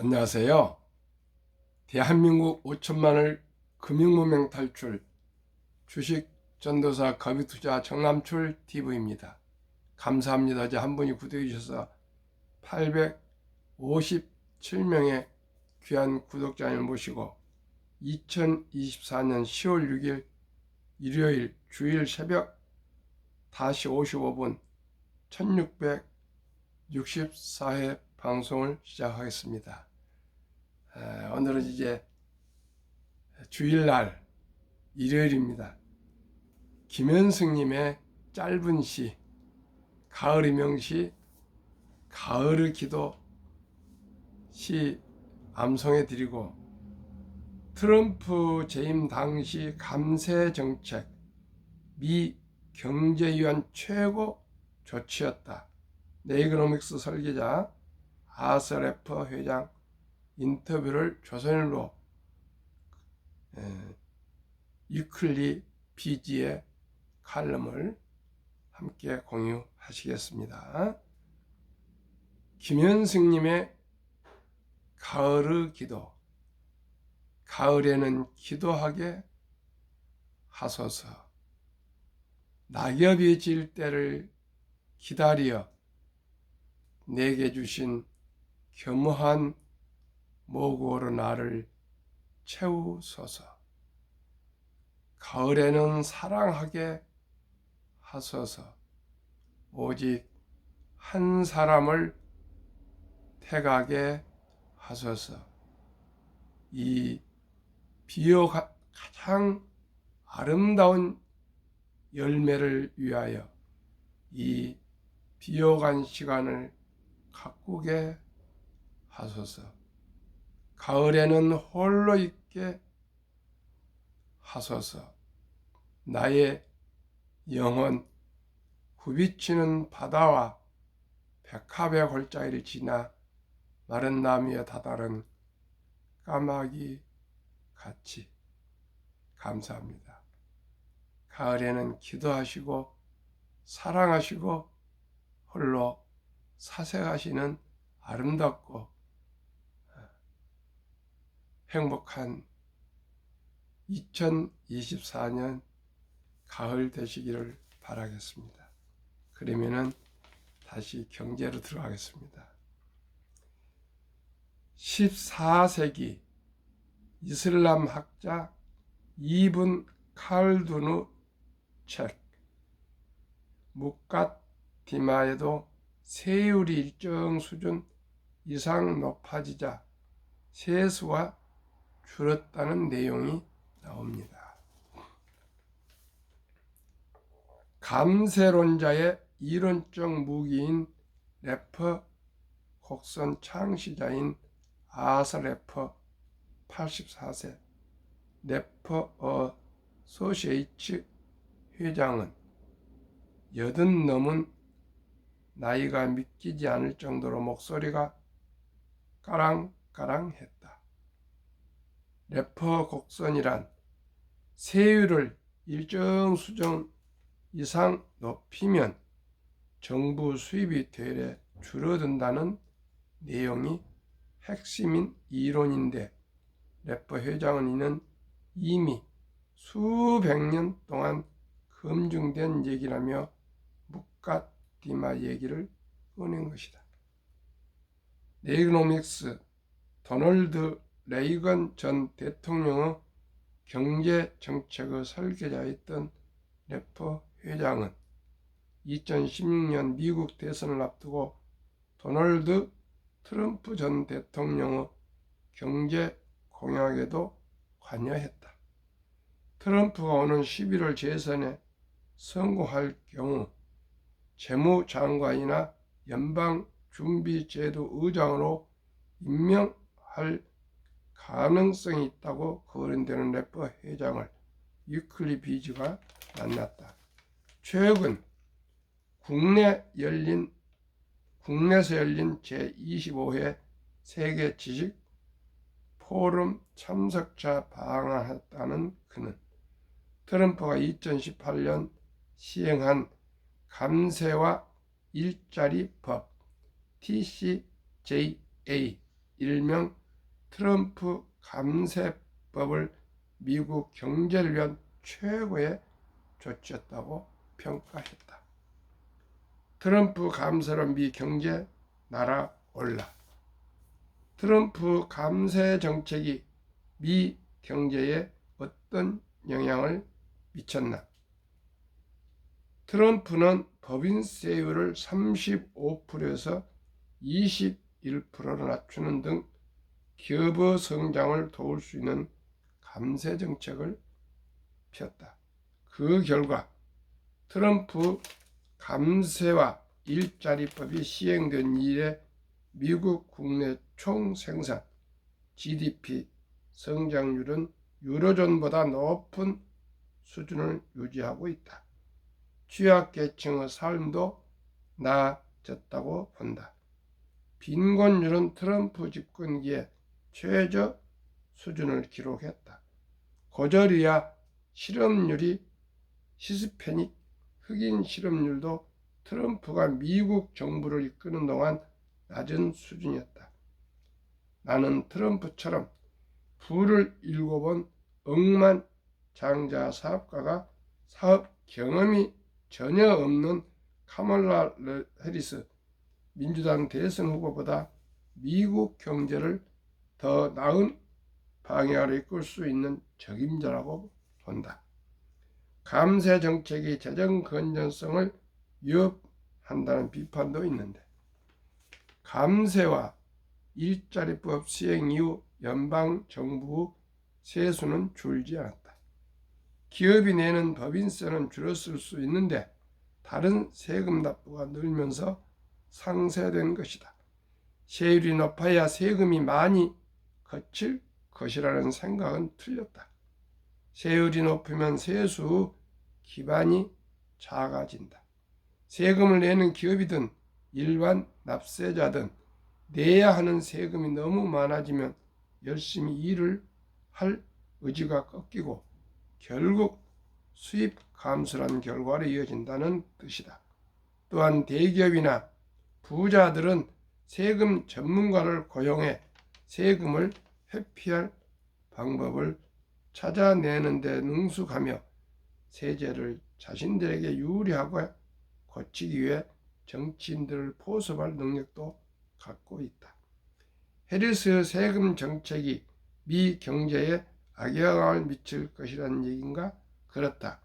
안녕하세요. 대한민국 5천만을 금융무명 탈출 주식 전도사 거미투자 정남출 TV입니다. 감사합니다. 이제 한 분이 구독해 주셔서 857명의 귀한 구독자를 모시고 2024년 10월 6일 일요일 주일 새벽 5시 55분 1664회 방송을 시작하겠습니다. 오늘은 이제 주일날 일요일입니다. 김현승님의 짧은 시, 가을의 명시, 가을의 기도 시 암송해 드리고, 트럼프 재임 당시 감세 정책, 미 경제위원 최고 조치였다. 네이그노믹스 설계자 아서레퍼 회장 인터뷰를 조선일보 위클리 비지의 칼럼을 함께 공유하시겠습니다. 김현승님의 가을의 기도. 가을에는 기도하게 하소서. 낙엽이 질 때를 기다려 내게 주신 겸허한 모국어로 나를 채우소서. 가을에는 사랑하게 하소서. 오직 한 사람을 택하게 하소서. 이 비옥 가장 아름다운 열매를 위하여 이 비옥한 시간을 가꾸게 하소서. 가을에는 홀로 있게 하소서. 나의 영혼 굽이치는 바다와 백합의 골짜기를 지나 마른 나무에 다다른 까마귀 같이. 감사합니다. 가을에는 기도하시고 사랑하시고 홀로 사색하시는 아름답고 행복한 2024년 가을 되시기를 바라겠습니다. 그러면은 다시 경제로 들어가겠습니다. 14세기 이슬람 학자 이븐 칼두누 책 묵갓디마에도 세율이 일정 수준 이상 높아지자 세수가 줄었다는 내용이 나옵니다. 감세론자의 이론적 무기인 래퍼 곡선 창시자인 아서 래퍼 84세 래퍼 소시에이츠 회장은 80 넘은 나이가 믿기지 않을 정도로 목소리가 까랑까랑했다. 래퍼 곡선이란 세율을 일정 수준 이상 높이면 정부 수입이 되레 줄어든다는 내용이 핵심인 이론인데, 래퍼 회장은 이는 이미 수백 년 동안 검증된 얘기라며 묵갓디마 얘기를 꺼낸 것이다. 네이그노믹스 도널드 레이건 전 대통령의 경제정책의 설계자였던 래퍼 회장은 2016년 미국 대선을 앞두고 도널드 트럼프 전 대통령의 경제 공약에도 관여했다. 트럼프가 오는 11월 재선에 성공할 경우 재무장관이나 연방준비제도 의장으로 임명할 가능성이 있다고 거론되는 래퍼 회장을 위클리 비즈가 만났다. 최근 국내에서 열린 제25회 세계 지식 포럼 참석자 방한했다는 그는 트럼프가 2018년 시행한 감세와 일자리 법 TCJA에 일명 트럼프 감세법을 미국 경제를 위한 최고의 조치였다고 평가했다. 트럼프 감세로 미 경제 날아올라. 트럼프 감세 정책이 미 경제에 어떤 영향을 미쳤나? 트럼프는 법인세율을 35%에서 21%로 낮추는 등 기업의 성장을 도울 수 있는 감세 정책을 폈다. 그 결과 트럼프 감세와 일자리법이 시행된 이래 미국 국내 총생산 GDP 성장률은 유로존보다 높은 수준을 유지하고 있다. 취약계층의 삶도 나아졌다고 본다. 빈곤율은 트럼프 집권기에 최저 수준을 기록했다. 고저리와 실업률이 히스패닉 흑인 실업률도 트럼프가 미국 정부를 이끄는 동안 낮은 수준이었다. 나는 트럼프처럼 부를 일궈본 억만 장자 사업가가 사업 경험이 전혀 없는 카멀라 해리스 민주당 대선 후보보다 미국 경제를 더 나은 방향으로 이끌 수 있는 적임자라고 본다. 감세 정책이 재정 건전성을 위협한다는 비판도 있는데, 감세와 일자리법 시행 이후 연방정부 세수는 줄지 않았다. 기업이 내는 법인세는 줄었을 수 있는데 다른 세금 납부가 늘면서 상쇄된 것이다. 세율이 높아야 세금이 많이 거칠 것이라는 생각은 틀렸다. 세율이 높으면 세수 기반이 작아진다. 세금을 내는 기업이든 일반 납세자든 내야 하는 세금이 너무 많아지면 열심히 일을 할 의지가 꺾이고 결국 수입 감소란 결과로 이어진다는 뜻이다. 또한 대기업이나 부자들은 세금 전문가를 고용해 세금을 회피할 방법을 찾아내는 데 능숙하며 세제를 자신들에게 유리하고 고치기 위해 정치인들을 포섭할 능력도 갖고 있다. 해리스의 세금 정책이 미 경제에 악영향을 미칠 것이라는 얘기인가? 그렇다.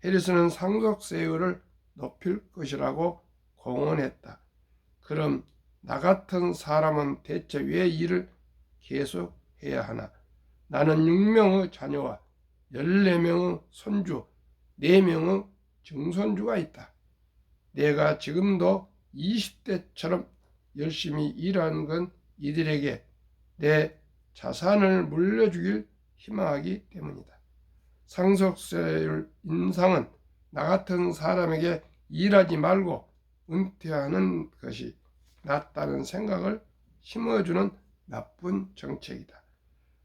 해리스는 상속세율을 높일 것이라고 공언했다. 그럼 나 같은 사람은 대체 왜 일을 계속 해야 하나? 나는 6명의 자녀와 14명의 손주, 4명의 증손주가 있다. 내가 지금도 20대처럼 열심히 일하는 건 이들에게 내 자산을 물려주길 희망하기 때문이다. 상속세율 인상은 나 같은 사람에게 일하지 말고 은퇴하는 것이 낫다는 생각을 심어주는 나쁜 정책이다.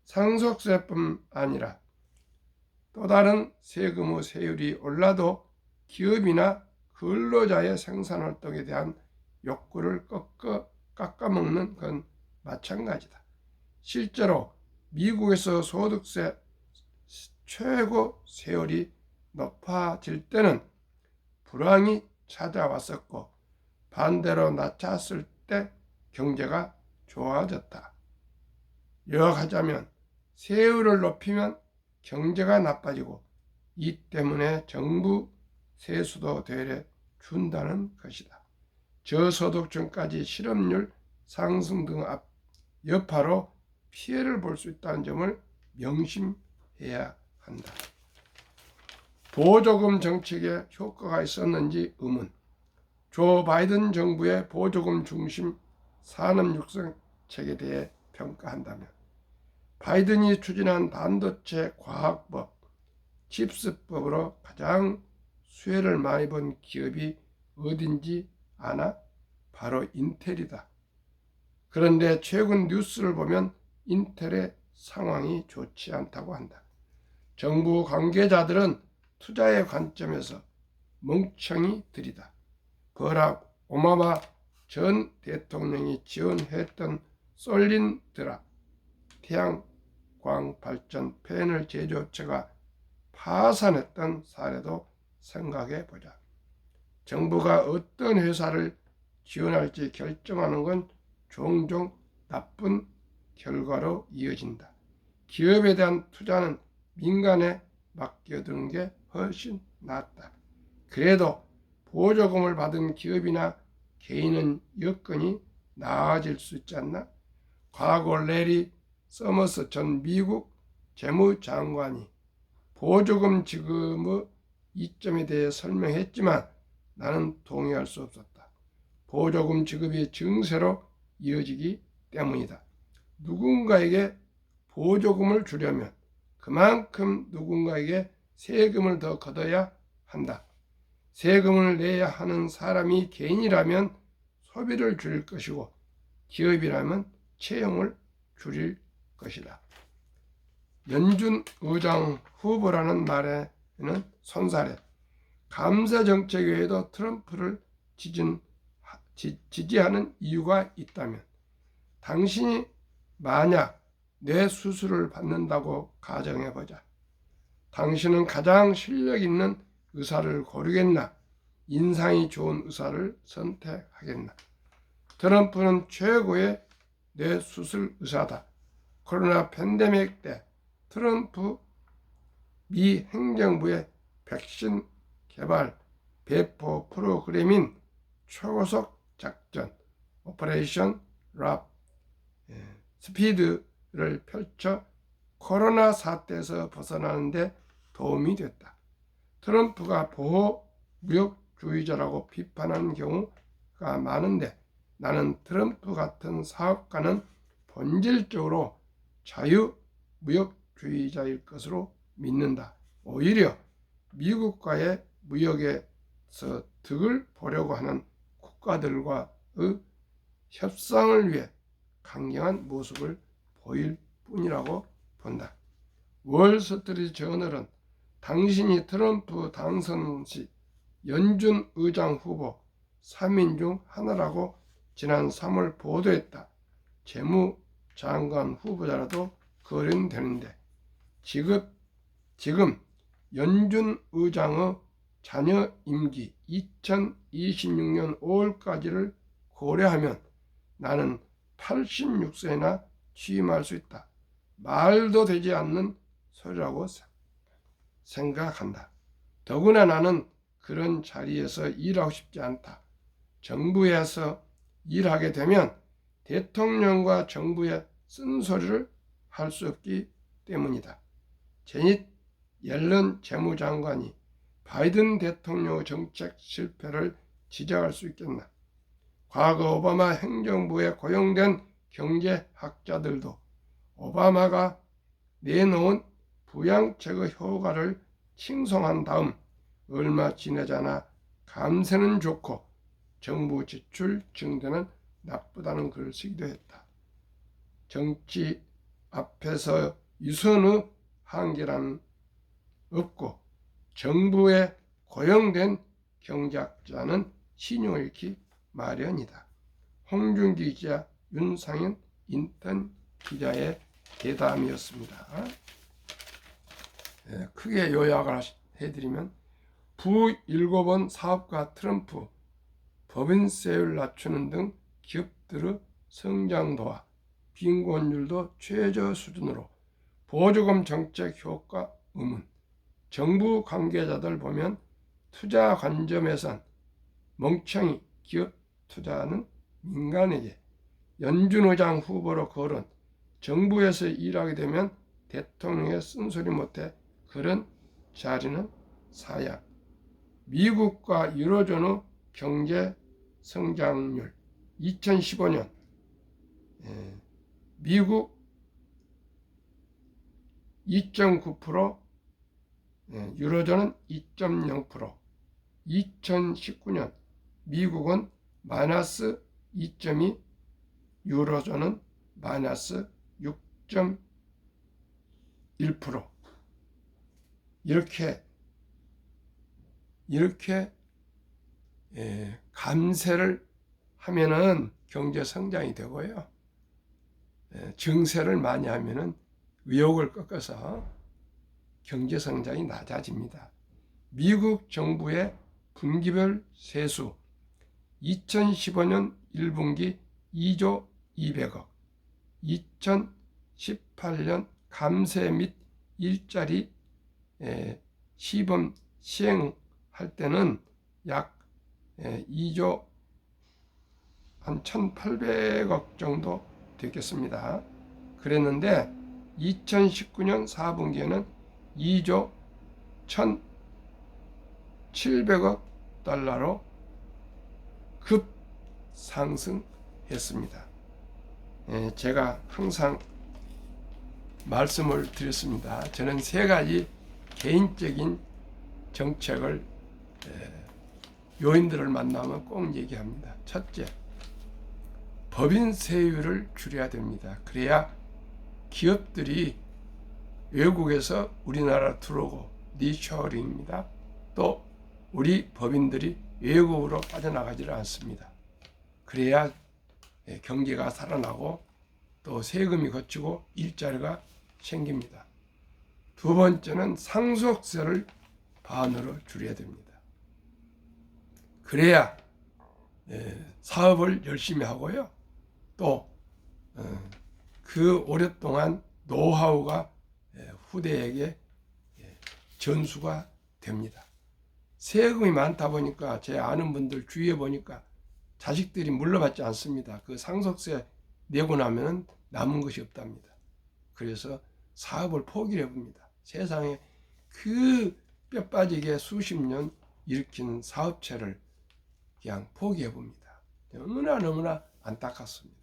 상속세뿐 아니라 또 다른 세금의 세율이 올라도 기업이나 근로자의 생산활동에 대한 욕구를 깎아먹는 건 마찬가지다. 실제로 미국에서 소득세 최고 세율이 높아질 때는 불황이 찾아왔었고 반대로 낮았을 때 경제가 좋아졌다. 요약하자면 세율을 높이면 경제가 나빠지고 이 때문에 정부 세수도 되려 준다는 것이다. 저소득층까지 실업률 상승 등 여파로 피해를 볼 수 있다는 점을 명심해야 한다. 보조금 정책에 효과가 있었는지 의문. 조 바이든 정부의 보조금 중심 산업 육성책에 대해 평가한다면 바이든이 추진한 반도체 과학법, 칩스법으로 가장 수혜를 많이 본 기업이 어딘지 아나? 바로 인텔이다. 그런데 최근 뉴스를 보면 인텔의 상황이 좋지 않다고 한다. 정부 관계자들은 투자의 관점에서 멍청이 들이다. 버락 오바마 전 대통령이 지원했던 솔린드라 태양광 발전 패널 제조업체가 파산했던 사례도 생각해 보자. 정부가 어떤 회사를 지원할지 결정하는 건 종종 나쁜 결과로 이어진다. 기업에 대한 투자는 민간에 맡겨두는 게 훨씬 낫다. 그래도 보조금을 받은 기업이나 개인은 여건이 나아질 수 있지 않나? 과거 레리 서머스 전 미국 재무장관이 보조금 지급의 이점에 대해 설명했지만 나는 동의할 수 없었다. 보조금 지급이 증세로 이어지기 때문이다. 누군가에게 보조금을 주려면 그만큼 누군가에게 세금을 더 걷어야 한다. 세금을 내야 하는 사람이 개인이라면 소비를 줄일 것이고 기업이라면 채용을 줄일 것이다. 연준 의장 후보라는 말에는 손사래, 감사정책 외에도 트럼프를 지지하는 이유가 있다면 당신이 만약 뇌 수술을 받는다고 가정해보자. 당신은 가장 실력 있는 의사를 고르겠나? 인상이 좋은 의사를 선택하겠나? 트럼프는 최고의 뇌 수술 의사다. 코로나 팬데믹 때 트럼프 미 행정부의 백신 개발 배포 프로그램인 초고속 작전 오퍼레이션 랍 스피드를 펼쳐 코로나 사태에서 벗어나는 데 도움이 됐다. 트럼프가 보호무역주의자라고 비판하는 경우가 많은데 나는 트럼프 같은 사업가는 본질적으로 자유무역주의자일 것으로 믿는다. 오히려 미국과의 무역에서 득을 보려고 하는 국가들과의 협상을 위해 강경한 모습을 보일 뿐이라고 본다. 월스트리트 저널은 당신이 트럼프 당선 시 연준 의장 후보 3인 중 하나라고 지난 3월 보도했다. 재무장관 후보자라도 거론되는데 지금 연준 의장의 자녀 임기 2026년 5월까지를 고려하면 나는 86세나 취임할 수 있다. 말도 되지 않는 소리라고 생각한다. 더구나 나는 그런 자리에서 일하고 싶지 않다. 정부에서 일하게 되면 대통령과 정부의 쓴소리를 할 수 없기 때문이다. 제닛 옐런 재무장관이 바이든 대통령의 정책 실패를 지적할 수 있겠나? 과거 오바마 행정부에 고용된 경제학자들도 오바마가 내놓은 부양책의 효과를 칭송한 다음 얼마 지나지 않아 감세는 좋고 정부 지출 증대는 나쁘다는 글을 쓰기도 했다. 정치 앞에서 유선의 한계란 없고 정부에 고용된 경제학자는 신용을 잃기 마련이다. 홍준기 기자, 윤상현 인턴 기자의 대담이었습니다. 크게 요약을 해드리면 부7번 사업가 트럼프, 법인세율 낮추는 등 기업들의 성장도와 빈곤율도 최저 수준으로 보조금 정책 효과 의문. 정부 관계자들 보면 투자 관점에선 멍청이 기업 투자는 민간에게 연준 의장 후보로 거론 정부에서 일하게 되면 대통령의 쓴소리 못해 그런 자리는 사약. 미국과 유로존의 경제 성장률 2015년 미국 2.9%, 유로존은 2.0%, 2019년 미국은 마이너스 2.2, 유로존은 마이너스 6.1%. 이렇게 감세를 하면은 경제 성장이 되고요. 증세를 많이 하면은 의욕을 꺾어서 경제 성장이 낮아집니다. 미국 정부의 분기별 세수 2015년 1분기 2조 200억, 2018년 감세 및 일자리 시범 시행할 때는 약 2조 한 1,800억 정도 되겠습니다. 그랬는데 2019년 4분기에는 2조 1,700억 달러로 급 상승했습니다. 제가 항상 말씀을 드렸습니다. 저는 세 가지 개인적인 정책을 요인들을 만나면 꼭 얘기합니다. 첫째, 법인 세율을 줄여야 됩니다. 그래야 기업들이 외국에서 우리나라 들어오고 니셔링입니다. 또 우리 법인들이 외국으로 빠져나가지를 않습니다. 그래야 경제가 살아나고 또 세금이 거치고 일자리가 생깁니다. 두 번째는 상속세를 반으로 줄여야 됩니다. 그래야 사업을 열심히 하고요. 또 그 오랫동안 노하우가 후대에게 전수가 됩니다. 세금이 많다 보니까 제 아는 분들 주위에 보니까 자식들이 물러받지 않습니다. 그 상속세 내고 나면 남은 것이 없답니다. 그래서 사업을 포기를 해봅니다. 세상에 그 뼈빠지게 수십 년 일으킨 사업체를 그냥 포기해봅니다. 너무나 안타깝습니다.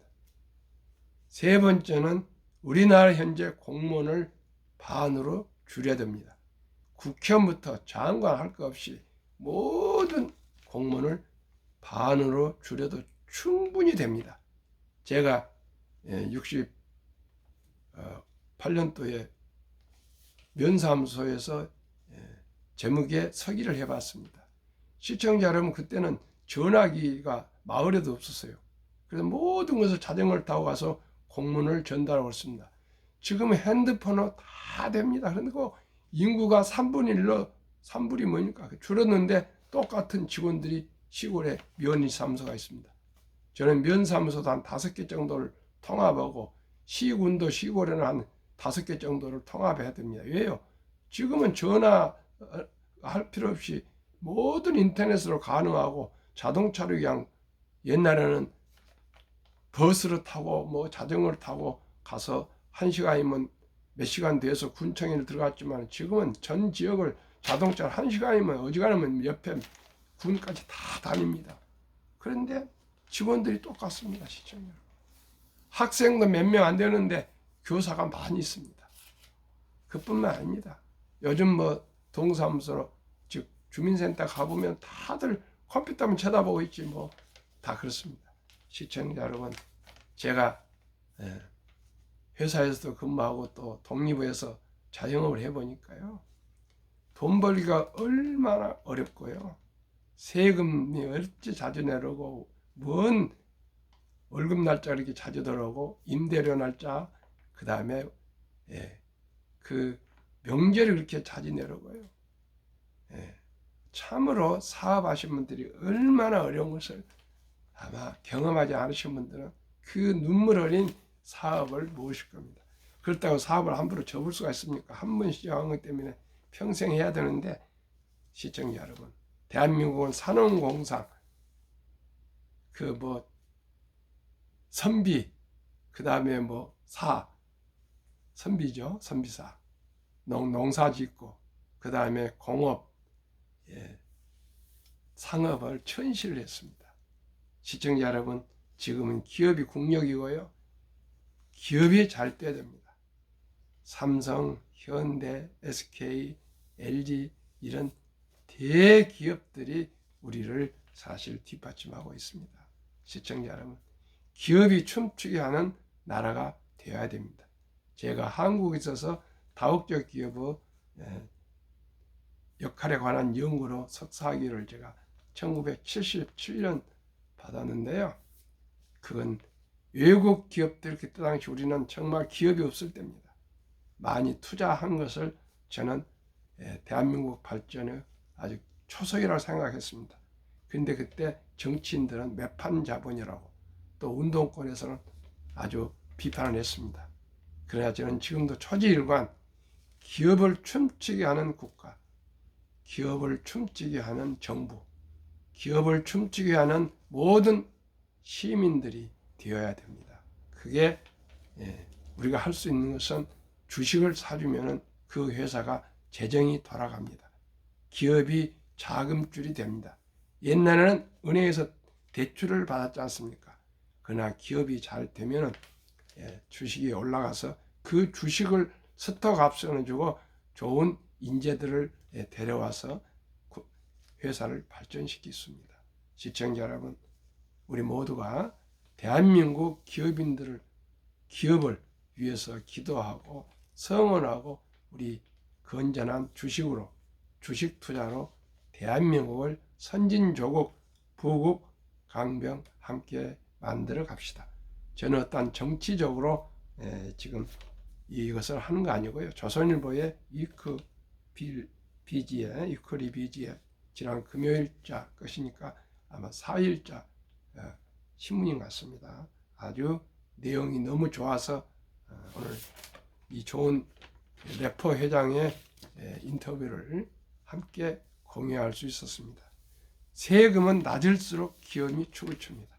세 번째는 우리나라 현재 공무원을 반으로 줄여야 됩니다. 국회의원부터 장관 할 것 없이 모든 공무원을 반으로 줄여도 충분히 됩니다. 제가 68년도에 면사무소에서 재무계 서기를 해봤습니다. 시청자 여러분, 그때는 전화기가 마을에도 없었어요. 그래서 모든 것을 자전거를 타고 가서 공문을 전달하고 있습니다. 지금은 핸드폰으로 다 됩니다. 그런데 인구가 3분의 1로 3분이 뭐니까 줄었는데 똑같은 직원들이 시골에 면사무소가 있습니다. 저는 면사무소도 한 5개 정도를 통합하고 시군도 시골에는 한 5개 정도를 통합해야 됩니다. 왜요? 지금은 전화할 필요 없이 모든 인터넷으로 가능하고 자동차로 그냥 옛날에는 버스를 타고 자전거를 타고 가서 1시간이면 몇 시간 돼서 군청에 들어갔지만 지금은 전 지역을 자동차로 1시간이면 어지간하면 옆에 군까지 다 다닙니다. 그런데 직원들이 똑같습니다. 시청자. 학생도 몇 명 안 되는데 교사가 많이 있습니다. 그뿐만 아닙니다. 요즘 동사무소로 즉 주민센터 가보면 다들 컴퓨터만 쳐다보고 있지 다 그렇습니다. 시청자 여러분, 제가 회사에서도 근무하고 또 독립부에서 자영업을 해보니까요. 돈 벌기가 얼마나 어렵고요. 세금이 어찌 자주 내려오고 뭔 월급 날짜 이렇게 자주 들어오고 임대료 날짜 그 다음에 그 명절이 그렇게 자주 내려오고요. 참으로 사업하신 분들이 얼마나 어려운 것을 아마 경험하지 않으신 분들은 그 눈물 어린 사업을 모으실 겁니다. 그렇다고 사업을 함부로 접을 수가 있습니까? 한 번 시작한 것 때문에 평생 해야 되는데, 시청자 여러분, 대한민국은 산업공상 선비, 그 다음에 선비죠, 선비사, 농사 짓고, 그 다음에 공업, 상업을 천시를 했습니다. 시청자 여러분, 지금은 기업이 국력이고요. 기업이 잘 돼야 됩니다. 삼성, 현대, SK, LG 이런 대기업들이 우리를 사실 뒷받침하고 있습니다. 시청자 여러분, 기업이 춤추게 하는 나라가 되어야 됩니다. 제가 한국에 있어서 다국적 기업의 역할에 관한 연구로 석사학위를 제가 1977년 받았는데요. 그건 외국 기업들 그때 당시 우리는 정말 기업이 없을 때입니다. 많이 투자한 것을 저는 대한민국 발전의 아주 초석이라고 생각했습니다. 근데 그때 정치인들은 매판 자본이라고 또 운동권에서는 아주 비판을 했습니다. 그래야 저는 지금도 초지일관 기업을 춤추게 하는 국가, 기업을 춤추게 하는 정부, 기업을 춤추게 하는 모든 시민들이 되어야 됩니다. 그게 우리가 할 수 있는 것은 주식을 사주면 그 회사가 재정이 돌아갑니다. 기업이 자금줄이 됩니다. 옛날에는 은행에서 대출을 받았지 않습니까? 그러나 기업이 잘 되면 주식이 올라가서 그 주식을 스톡업션을 주고 좋은 인재들을 데려와서 회사를 발전시켰습니다. 시청자 여러분, 우리 모두가 대한민국 기업을 위해서 기도하고 성원하고 우리 건전한 주식으로, 주식 투자로 대한민국을 선진조국, 부국, 강병 함께 만들어 갑시다. 저는 어떤 정치적으로 지금 이것을 하는 거 아니고요. 조선일보의 위클리 비지에 지난 금요일자 것이니까 아마 4일자 신문인 것 같습니다. 아주 내용이 너무 좋아서 오늘 이 좋은 래퍼 회장의 인터뷰를 함께 공유할 수 있었습니다. 세금은 낮을수록 기업이 춤을 춥니다.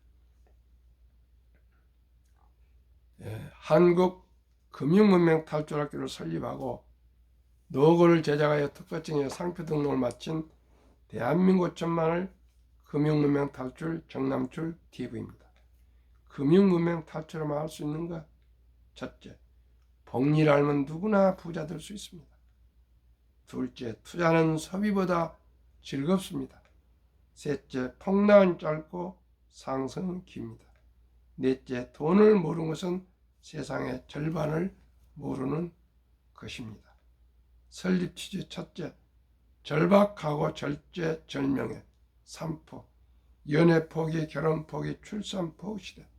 한국 금융문명 탈출학교를 설립하고 노고를 제작하여 특허증에 상표 등록을 마친 대한민국 천만을 금융문명 탈출 정남출 TV입니다. 금융문명 탈출만 할 수 있는 것, 첫째, 복리를 알면 누구나 부자 될 수 있습니다. 둘째, 투자는 소비보다 즐겁습니다. 셋째, 폭락은 짧고 상승은 깁니다. 넷째, 돈을 모르는 것은 세상의 절반을 모르는 것입니다. 설립 취지 첫째, 절박하고 절제절명의 3포, 연애 포기, 결혼 포기, 출산 포기 시대.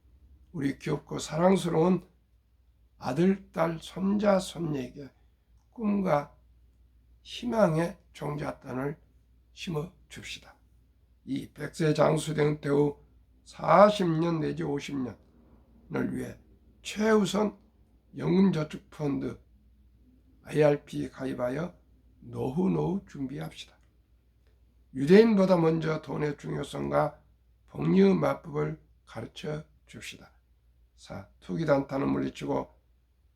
우리 귀엽고 사랑스러운 아들, 딸, 손자, 손녀에게 꿈과 희망의 종잣돈을 심어 줍시다. 이 100세 장수된 때후 40년 내지 50년을 위해 최우선 연금저축펀드 IRP 가입하여 노후 준비합시다. 유대인보다 먼저 돈의 중요성과 복리의 맞법을 가르쳐 줍시다. 4. 투기단타는 물리치고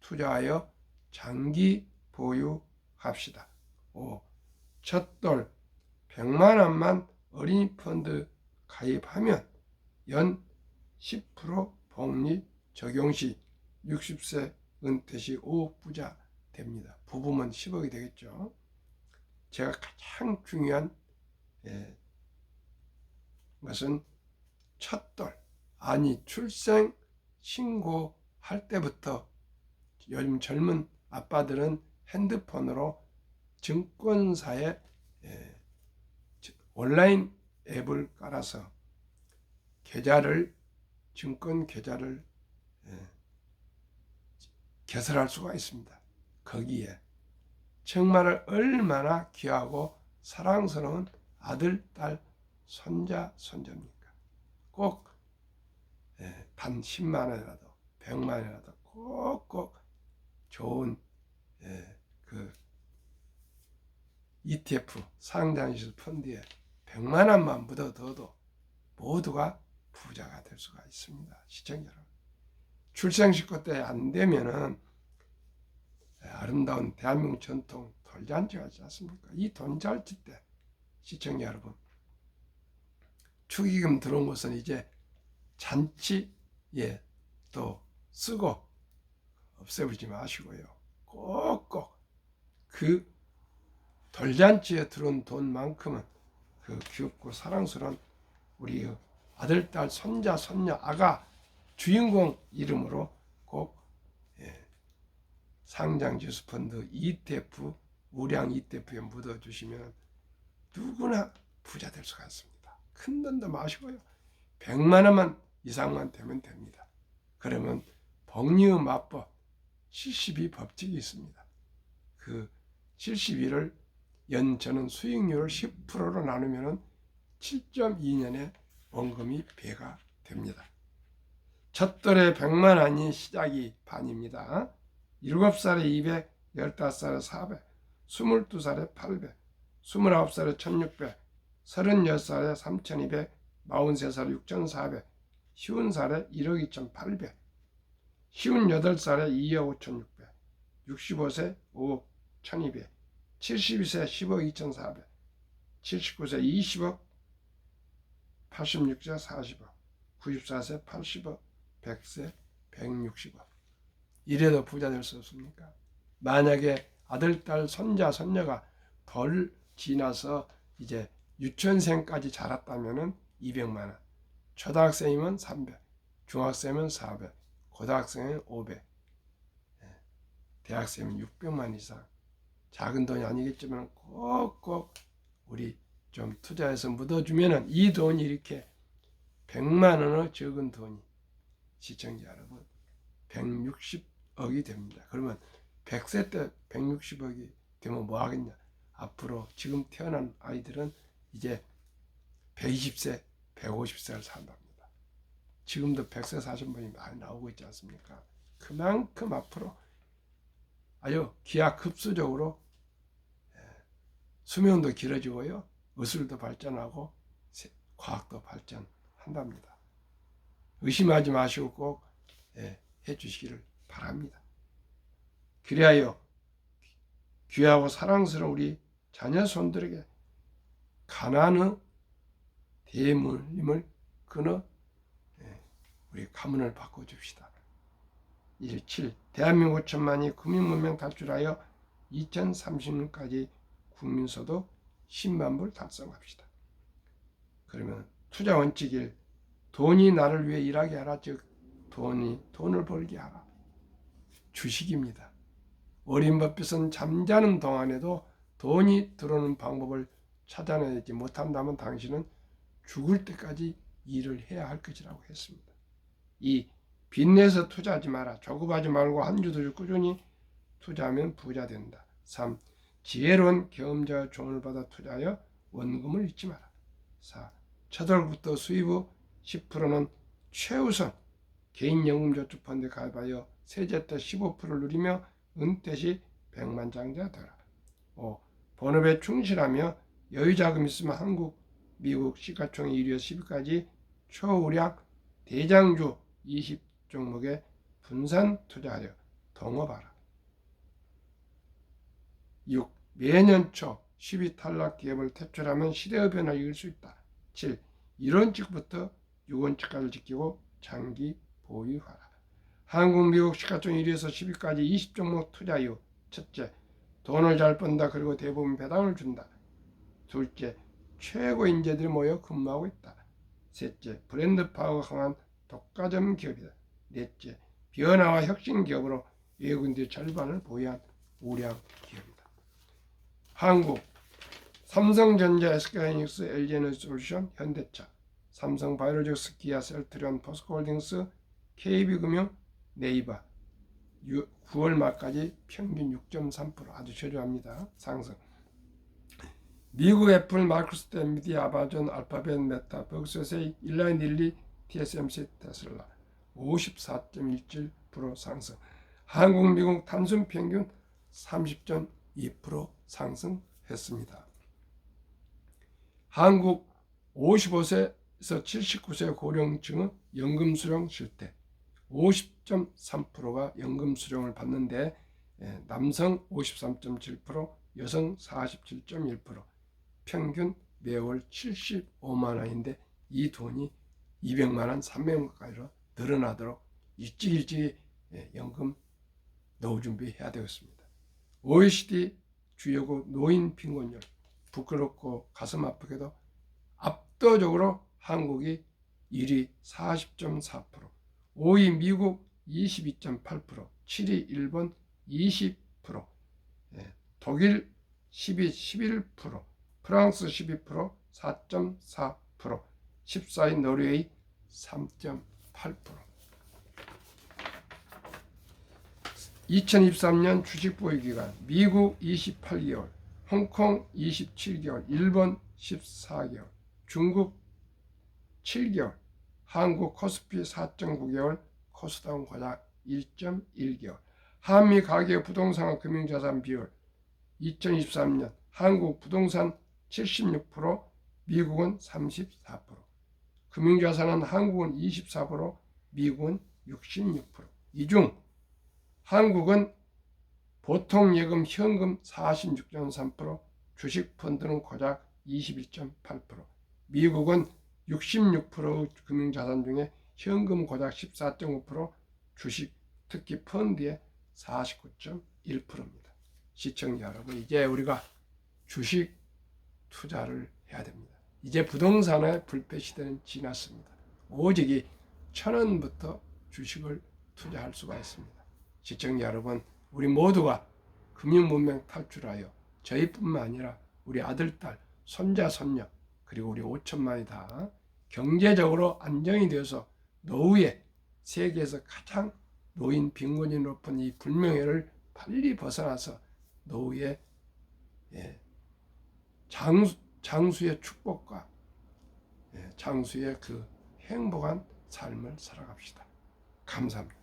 투자하여 장기 보유합시다. 5. 첫돌 100만 원만 어린이 펀드 가입하면 연 10% 복리 적용 시 60세 은퇴 시 5억 부자 됩니다. 부부면 10억이 되겠죠. 제가 가장 중요한 것은 첫돌, 아니 출생 신고할 때부터 요즘 젊은 아빠들은 핸드폰으로 증권사에 온라인 앱을 깔아서 증권 계좌를 개설할 수가 있습니다. 거기에 정말 얼마나 귀하고 사랑스러운 아들, 딸, 손자, 손자입니까? 꼭 단 10만 원이라도 100만 원이라도 꼭꼭 좋은 그 ETF 상장시설 펀드에 100만 원만 묻어둬도 모두가 부자가 될 수가 있습니다. 시청자 여러분, 출생신고 때 안 되면은 아름다운 대한민국 전통 돌잔치가 있지 않습니까? 이 돌잔치 때 시청자 여러분, 축의금 들어온 것은 이제 잔치에 또 쓰고 없애버리지 마시고요. 꼭꼭 그 돌잔치에 들어온 돈만큼은 그 귀엽고 사랑스러운 우리 아들, 딸, 손자, 손녀, 아가 주인공 이름으로 꼭 상장지수펀드 ETF, 우량 ETF에 묻어주시면 누구나 부자 될 수가 있습니다. 큰 돈도 마시고요. 100만 원만 이상만 되면 됩니다. 그러면 복리음합법 72 법칙이 있습니다. 그 72를 저는 수익률을 10%로 나누면 7.2년에 원금이 배가 됩니다. 첫돌에 100만 원이 시작이 반입니다. 7살에 200, 15살에 400, 22살에 800, 29살에 1600, 36살에 3200, 43살에 6400, 50살에 1억 2800, 58살에 2억 5600, 65세 5억 1200, 72세 10억 2400, 79세 20억, 86세 40억, 94세 80억, 100세 160억. 이래도 부자 될 수 없습니까? 만약에 아들, 딸, 손자, 손녀가 덜 지나서 이제 유치원생까지 자랐다면 200만 원, 초등학생이면 300, 중학생이면 400, 고등학생이면 500, 대학생이면 600만 이상. 작은 돈이 아니겠지만 꼭꼭 우리 좀 투자해서 묻어주면 이 돈이 이렇게 100만 원의 적은 돈이, 시청자 여러분, 160억이 됩니다. 그러면 100세 때 160억이 되면 뭐 하겠냐? 앞으로 지금 태어난 아이들은 이제 120세, 150세를 산답니다. 지금도 100세 사신 분이 많이 나오고 있지 않습니까? 그만큼 앞으로 아주 기하급수적으로 수명도 길어지고요, 의술도 발전하고 과학도 발전한답니다. 의심하지 마시고 꼭 해주시기를 바랍니다. 그리하여 귀하고 사랑스러운 우리 자녀 손들에게 가난의 대물림을 끊어 우리 가문을 바꿔줍시다. 7. 대한민국 5천만이 국민문명 탈출하여 2030년까지 국민소득 10만 불 달성합시다. 그러면 투자 원칙 1. 돈이 나를 위해 일하게 하라. 즉 돈을 벌게 하라. 주식입니다. 어린 법빚은 잠자는 동안에도 돈이 들어오는 방법을 찾아내지 못한다면 당신은 죽을 때까지 일을 해야 할 것이라고 했습니다. 2. 빚내서 투자하지 마라. 조급하지 말고 한 주도 꾸준히 투자하면 부자 된다. 3. 지혜로운 경험자의 조언을 받아 투자하여 원금을 잃지 마라. 4. 첫월부터 수입 후 10%는 최우선 개인연금저축펀드에 가입하여 세제 때 15%를 누리며 은퇴 시 백만장자 되라. 5. 본업에 충실하며 여유자금 있으면 한국, 미국 시가총액 1위에서 10위까지 초우량 대장주 20종목에 분산 투자하여 동업하라. 6. 매년 초 10위 탈락 기업을 퇴출하면 시대의 변화를 이길 수 있다. 7. 1원칙부터 6원칙까지 지키고 장기 보유하라. 한국, 미국 시가총액 1위에서 10위까지 20종목 투자 이후. 첫째, 돈을 잘 번다. 그리고 대부분 배당을 준다. 둘째, 최고 인재들이 모여 근무하고 있다. 셋째, 브랜드 파워가 강한 독과점 기업이다. 넷째, 변화와 혁신 기업으로 외국인들의 절반을 보유한 우량 기업이다. 한국, 삼성전자, SK하이닉스, LG에너지솔루션, 현대차, 삼성바이오로직스, 기아, 셀트리온, 포스코홀딩스, KB금융, 네이버 9월 말까지 평균 6.3% 아주 저조합니다. 상승. 미국 애플, 마이크로소프트, 엔비디아, 아마존, 알파벳, 메타, 벅스웨이, 일라인 릴리, TSMC, 테슬라 54.17% 상승. 한국, 미국 단순 평균 30.2% 상승했습니다. 한국 55세에서 79세 고령층의 연금 수령 실태 50.3%가 연금 수령을 받는데 남성 53.7%, 여성 47.1%, 평균 매월 75만 원인데 이 돈이 200만 원, 300만 원까지로 늘어나도록 일찍 연금 노후 준비해야 되겠습니다. OECD 주요국 노인 빈곤율 부끄럽고 가슴 아프게도 압도적으로 한국이 1위 40.4%, 5위 미국 22.8%, 7위 일본 20%, 독일 12, 11%, 프랑스 12%, 4.4%, 14위 노르웨이 3.8%. 2023년 주식 보유 기간 미국 28개월, 홍콩 27개월, 일본 14개월, 중국 7개월, 한국 코스피 4.9개월, 코스닥은 고작 1.1개월. 한미 가계 부동산 금융자산 비율 2023년 한국 부동산 76%, 미국은 34%. 금융자산은 한국은 24%, 미국은 66%. 이 중 한국은 보통예금 현금 46.3%, 주식펀드는 고작 21.8%, 미국은 66% 금융자산 중에 현금 고작 14.5%, 주식 특히 펀드의 49.1%입니다. 시청자 여러분, 이제 우리가 주식 투자를 해야 됩니다. 이제 부동산의 불패 시대는 지났습니다. 오직 1,000원부터 주식을 투자할 수가 있습니다. 시청자 여러분, 우리 모두가 금융문명 탈출하여 저희뿐만 아니라 우리 아들, 딸, 손자, 손녀 그리고 우리 5천만이 다 경제적으로 안정이 되어서 노후에 세계에서 가장 노인 빈곤이 높은 이 불명예를 빨리 벗어나서 노후에 장수의 축복과 장수의 그 행복한 삶을 살아갑시다. 감사합니다.